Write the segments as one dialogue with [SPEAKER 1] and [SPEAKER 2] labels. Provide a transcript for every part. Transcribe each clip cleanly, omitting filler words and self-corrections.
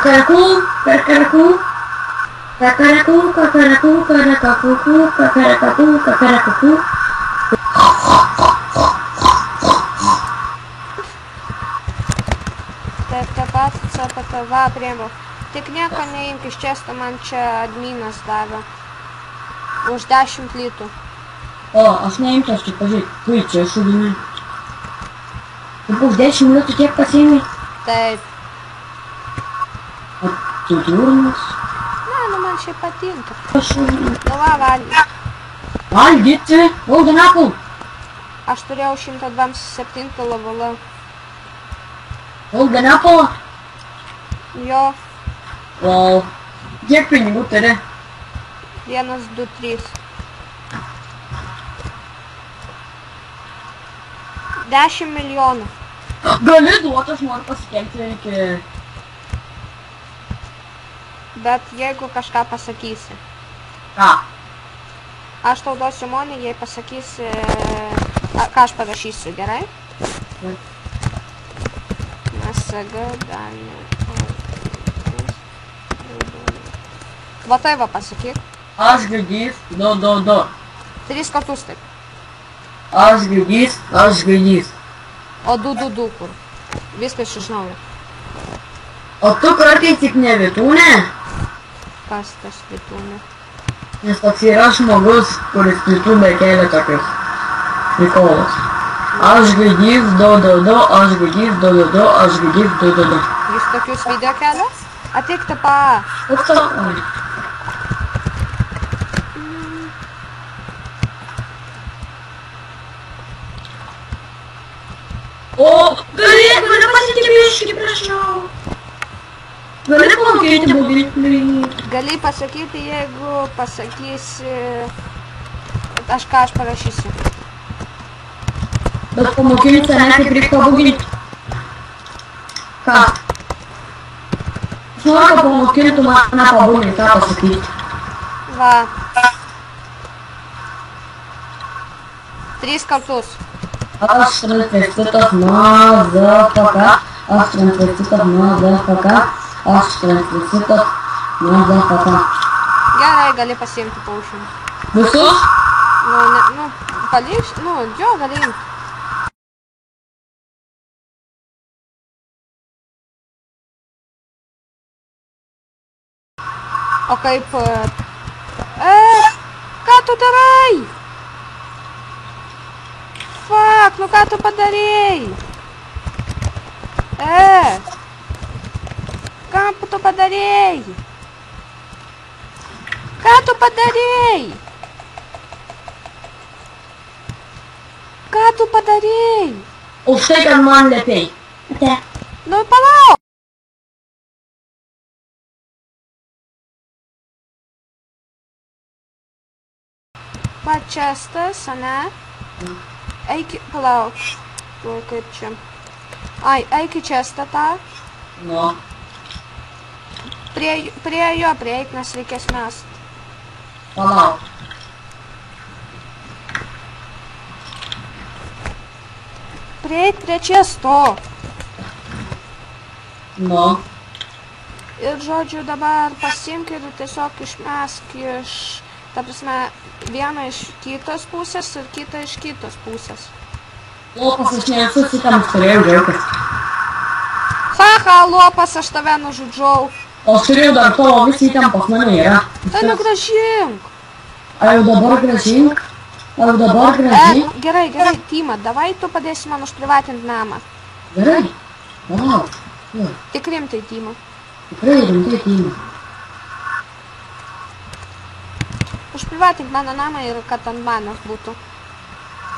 [SPEAKER 1] Kakaraku, kakaraku. Kakaraku, kakaraku, kakaraku, kakaraku, kakaraku.
[SPEAKER 2] Taip pat CPTV priėmiau. Tik nieko neimk iš često, man čia adminas davė. Už 10 litų.
[SPEAKER 1] O, aš neimčiau, aš tik pažiūrėjau. Kui, čia šūdinai. Tu už 10 litų tiek pasiėmai?
[SPEAKER 2] Taip.
[SPEAKER 1] O tu durnas?
[SPEAKER 2] Ne, nu man šiaip patinka.
[SPEAKER 1] Aš šūdinai.
[SPEAKER 2] Nu va, valgy.
[SPEAKER 1] Valgyti? Golden Apple.
[SPEAKER 2] Aš turėjau 127 levelą.
[SPEAKER 1] Golden Apple?
[SPEAKER 2] Jo.
[SPEAKER 1] Wow. Kiek pinigų turi?
[SPEAKER 2] 1, 2, 3. 10 milijonų.
[SPEAKER 1] Gali duoti, aš noriu pasikelti iki...
[SPEAKER 2] Bet jeigu kažką pasakysi.
[SPEAKER 1] Ką?
[SPEAKER 2] Aš tau duosiu monį, jei pasakysi, ką aš parašysiu, gerai?
[SPEAKER 1] Taip.
[SPEAKER 2] Masaga, Danė. Va tai va pasakyk.
[SPEAKER 1] Aš gaidys, 2.
[SPEAKER 2] 3 kartus taip.
[SPEAKER 1] Aš gaidys.
[SPEAKER 2] O 2 kur. Viskas iš naujo.
[SPEAKER 1] O tu kartais tik ne Vitūnė?
[SPEAKER 2] Kas tas Vitūnė?
[SPEAKER 1] Nes toks yra žmogus, kuris YouTube kelia tokius prikolas. Aš gaidys, 2, aš gaidys, 2, aš gaidys, 2.
[SPEAKER 2] Jūs tokius video kelia? Ateik tapą.
[SPEAKER 1] Koks tau? O, gali pasakyti biškį, prašau. Gali pamokėti buviklį.
[SPEAKER 2] Gali pasakyti, jeigu pasakysi, aš parašysiu.
[SPEAKER 1] Bet pamokėti ne kaip reikia pabuginti. Ką? Aš noriu, kad pamokėtų mane pabuginti, ką pasakyti.
[SPEAKER 2] Va. 3 kartus.
[SPEAKER 1] Aš transvestitas mazafaka. Aš transvestitas mazafaka. Aš transvestitas mazafaka.
[SPEAKER 2] Gerai, gali pasiimti paušimus.
[SPEAKER 1] Visus?
[SPEAKER 2] Nu, paliks, jo, gali imti. O kaip... ką tu darai? Fuck, nu ką tu padarėjai? Ką tu padarėjai? Ką tu padarėjai? Ką tu padarėjai?
[SPEAKER 1] Už tai, kad man liepei. Ate.
[SPEAKER 2] Nu, palauk. Va, čestas, ane? Eik, palauk. Kaip čia. Ai, eik į čestą tą.
[SPEAKER 1] Nu.
[SPEAKER 2] Prie jo prieik, nes reikės mest.
[SPEAKER 1] Palauk.
[SPEAKER 2] Prieik prie često.
[SPEAKER 1] Nu.
[SPEAKER 2] Ir žodžiu dabar pasimk ir tiesiog išmesk iš, ta prasme, vieną iš kitos pusės ir kitą iš kitos pusės.
[SPEAKER 1] Lopas, aš nesu su tam turėjau džiaukas.
[SPEAKER 2] Haha, lopas, aš tave nužudžiau.
[SPEAKER 1] O aš turėjau dar tavo visi ten pas mane yra.
[SPEAKER 2] Tai nugražink.
[SPEAKER 1] Ar jau dabar gražink?
[SPEAKER 2] Gerai, Tima, davai tu padėsi man užprivatinti namą.
[SPEAKER 1] Gerai? Palauk.
[SPEAKER 2] Tik rimtai, Tima.
[SPEAKER 1] Tikrai rimtai, Tima.
[SPEAKER 2] Užprivatink mano namą ir kad ant manęs būtų.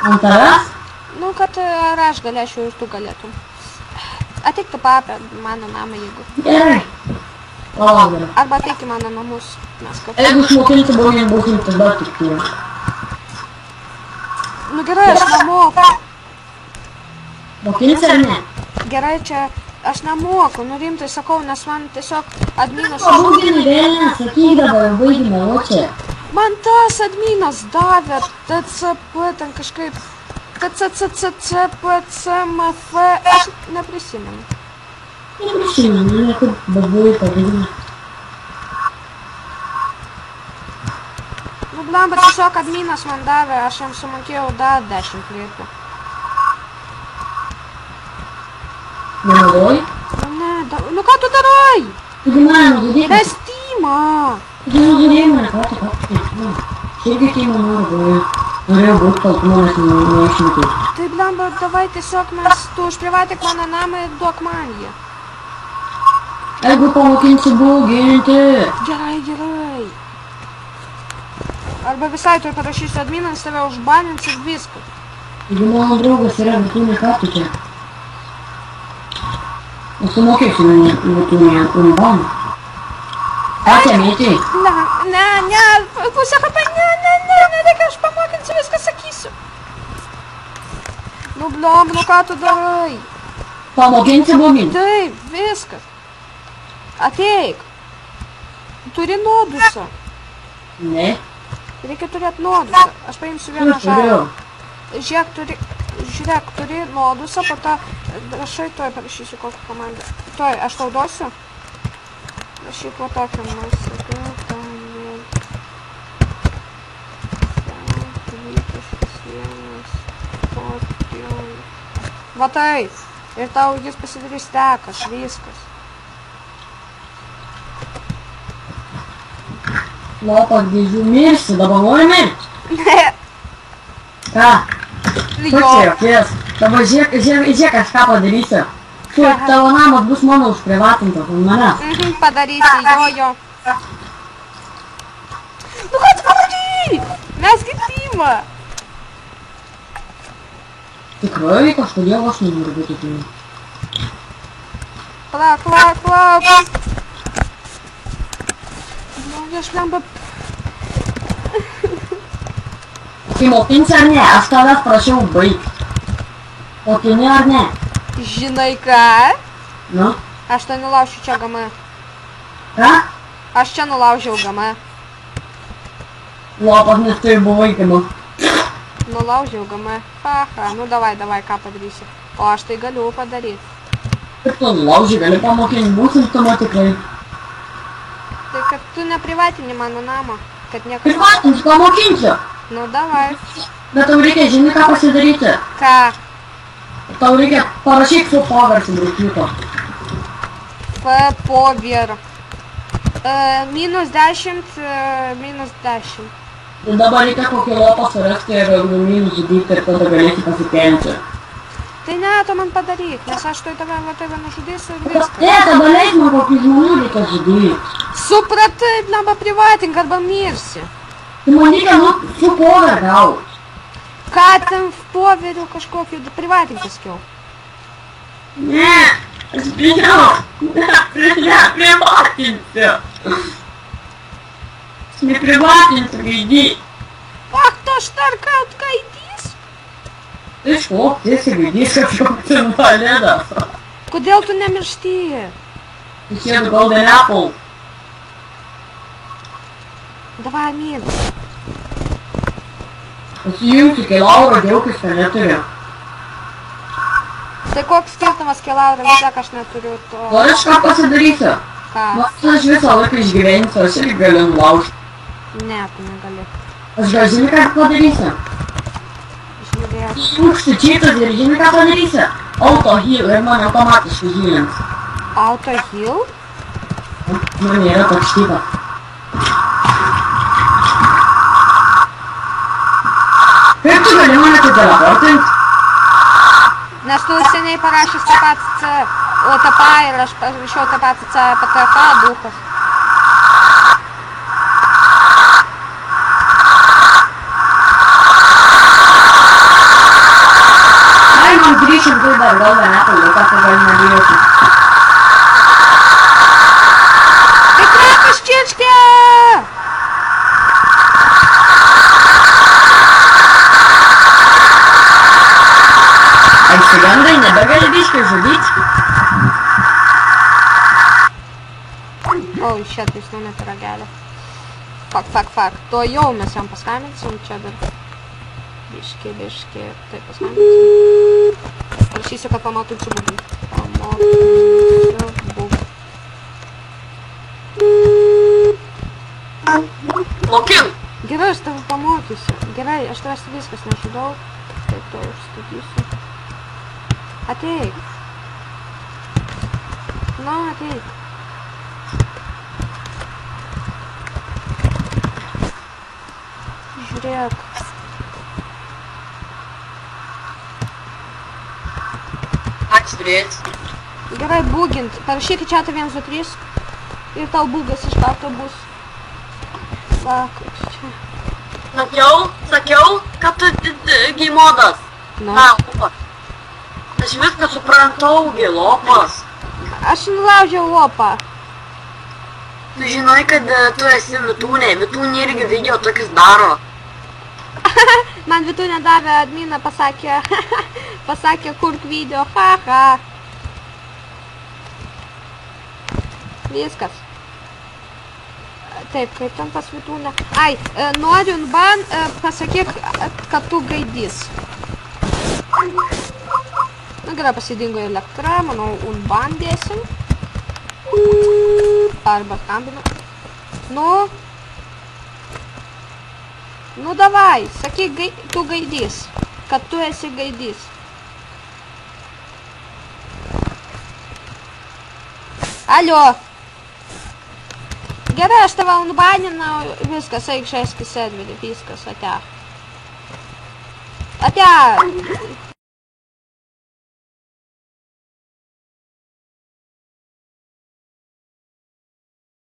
[SPEAKER 1] Ant tavęs?
[SPEAKER 2] Nu, kad ar aš galėčiau ir tu galėtum. Ateik tu papę mano namą, jeigu.
[SPEAKER 1] Gerai. Palauk, gerai.
[SPEAKER 2] Arba ateik į mano namus.
[SPEAKER 1] Jeigu išmokinti būsim tada tik Tima.
[SPEAKER 2] Nu gerai, aš nemoku.
[SPEAKER 1] Mokinsi ar ne?
[SPEAKER 2] Gerai, čia aš nemoku, nu rimtai sakau, nes man tiesiog adminas...
[SPEAKER 1] Pabūgini vėlę, sakyk dabar, jau baigime, o čia.
[SPEAKER 2] Man tas adminas davė TCP, ten kažkaip... TCCCCPCMF... Aš neprisimenu.
[SPEAKER 1] Neprisimenu, kaip babui padaryti.
[SPEAKER 2] Nu, blemba, tiesiog adminas man davė, aš jam sumokėjau dar 10 litų.
[SPEAKER 1] Nenaudoji?
[SPEAKER 2] Nu, ne, nu ką tu darai?
[SPEAKER 1] Taigi mane nužudėjai.
[SPEAKER 2] Yra Steamą.
[SPEAKER 1] Taigi nužudėjai mane, ką tu tai. Šiaip kai man norėjau būti kaltumas neišimti.
[SPEAKER 2] Tai blemba, davai tiesiog tu užprivatik mano namą ir duok man jį.
[SPEAKER 1] Jeigu pamokinsi bauginti.
[SPEAKER 2] Gerai. Arba visai tu parašysiu adminams, tave užbanins ir viską.
[SPEAKER 1] Taigi mano draugas yra virtūnė kartu čia. Sumokėsiu virtūnė unbaną. Atėmėti.
[SPEAKER 2] Ne, pusę HP, ne, reikia, aš pamokinsiu, viską sakysiu. Nu, blom, nu ką tu darai?
[SPEAKER 1] Pamokinsi bauginti?
[SPEAKER 2] Taip, viskas. Ateik. Turi nodusą.
[SPEAKER 1] Ne.
[SPEAKER 2] Reikia turėti nodusą. Aš paimsiu vieną žalą. Žiūrėk, turi nodusą, po to rašai, tuoj parašysiu kokią komandą. Tuoj, aš tau duosiu. Rašyk va tokią nusiką. Va taip. Ir tau jis pasidarys tekas, viskas.
[SPEAKER 1] Lopas grįžiu mirsi, dabar nori mirti?
[SPEAKER 2] Ne.
[SPEAKER 1] Ką?
[SPEAKER 2] Jo.
[SPEAKER 1] Koks? Dabar žiūrėk kažką padarysiu. Tavo namas bus mano užprivatintas, ant manęs.
[SPEAKER 2] Padarysi, jo. Nu ką tu padarai? Mes girdimą.
[SPEAKER 1] Tikrai, kažkodėl aš nenoriu būti timi.
[SPEAKER 2] Palauk. Nu, aš blemba.
[SPEAKER 1] Tai mokinsi ar ne? Aš tavęs prašiau baigti. Mokini ar ne?
[SPEAKER 2] Žinai ką?
[SPEAKER 1] Nu?
[SPEAKER 2] Aš tai nulaušiu čia gamą.
[SPEAKER 1] Ką?
[SPEAKER 2] Aš čia nulaužiau gamą.
[SPEAKER 1] Lopas, nes tai buvo įkima.
[SPEAKER 2] Nulaužiau gamą. Haha, nu davai, ką padarysi. O aš tai galiu padaryti.
[SPEAKER 1] Kaip tu nulauži, gali pamokinti, būsim tuo tikrai.
[SPEAKER 2] Tai kad tu neprivatini mano namą, kad niekas...
[SPEAKER 1] Privatinsiu, pamokinsiu.
[SPEAKER 2] Nu davai.
[SPEAKER 1] Bet tau reikia, žinai, ką pasidaryti.
[SPEAKER 2] Ką?
[SPEAKER 1] Tau reikia parašyk su pavarsim rūkyto.
[SPEAKER 2] Povier. -10, -10.
[SPEAKER 1] Ir dabar reikia kokį lopą surasti ir minus žudyti ir tada galėsi pasipelti.
[SPEAKER 2] Tai ne, tu man padaryk, nes aš tai tave nužudysiu ir viską.
[SPEAKER 1] Ne, tada leis man kokį žmonių reikia žudyti.
[SPEAKER 2] Supratai, blemba, privatink arba mirsi.
[SPEAKER 1] Tai man reikia, su pover gauti.
[SPEAKER 2] Ką ten poveriu kažkokį privatink paskiau?
[SPEAKER 1] Ne, aš bijau. Ne, privatinsiu. Не приватинsiu, gaidį.
[SPEAKER 2] Ах, tu aš dar kaut gaidys?
[SPEAKER 1] Tai šok, tiesi gaidys, kad šokti invalidas.
[SPEAKER 2] Kodėl tu nemiršti?
[SPEAKER 1] Tu sėdu Golden Apple.
[SPEAKER 2] Davai, myli.
[SPEAKER 1] Pasijungsiu, kai Laura džiaugis, kad neturiu.
[SPEAKER 2] Tai koks skirtumas, kai Laura, vis tiek aš neturiu to...
[SPEAKER 1] O aš ką pasidarysiu?
[SPEAKER 2] Ką?
[SPEAKER 1] Aš visą laiką išgyvensiu, aš irgi galiu nulaužti.
[SPEAKER 2] Ne, tu negali.
[SPEAKER 1] Aš gal žinai, ką padarysiu?
[SPEAKER 2] Žiūrėk.
[SPEAKER 1] Išlūkšti čytus ir žinai, ką padarysiu? Auto heal ir man automatiškai healins.
[SPEAKER 2] Auto heal?
[SPEAKER 1] Man yra toks štypas. Kaip tu gali mane tai teleportint?
[SPEAKER 2] Nes tu seniai parašęs tą patį C. O tą P ir aš parašiau tą patį C, PTK dukas.
[SPEAKER 1] Man grįžim tai dar Golden Apple, laiką tai gali nebijoti.
[SPEAKER 2] Tai krakas čičkė!
[SPEAKER 1] Ar išsigandai, nebegali biškai žudyti?
[SPEAKER 2] O, šit, jis numetė ragelį. Fuck. To jau mes jam paskambinsim, čia dar... Biški, taip paskambinsim. Prašysiu, kad pamokinsiu būdų. Pamokinsiu.
[SPEAKER 1] Mokink.
[SPEAKER 2] Gerai, aš tave pamokysiu. Gerai, aš tavęs viskas nežudau. Taip, to užstatysiu. Ateik. Nu, ateik. Žiūrėk.
[SPEAKER 1] Atsibrėt.
[SPEAKER 2] Gerai, būgint. Parašykit čia 1, 2, 3. Ir tau būgas iš karto bus. Va, koks čia.
[SPEAKER 1] Sakiau, kad tu gimodas.
[SPEAKER 2] Na.
[SPEAKER 1] Na, lopas. Aš viską suprantau, lopas.
[SPEAKER 2] Aš nulaužiau lopą.
[SPEAKER 1] Tu žinai, kad tu esi Vitūnė. Vitūnė irgi video tokius daro.
[SPEAKER 2] Man Vitūnė davė adminą, pasakė kurk video, haha. Viskas. Taip, kaip ten pas Vitūnę. Ai, noriu unban, pasakyk, kad tu gaidys. Nu, gerai, pasidingo elektra, manau, unban dėsim. Arba skambinu. Nu, davai, sakyk, tu gaidys, kad tu esi gaidys. Alio. Gerai, aš tave unbaninau, viskas, eik žaisk į serverį, viskas, ate. Ate!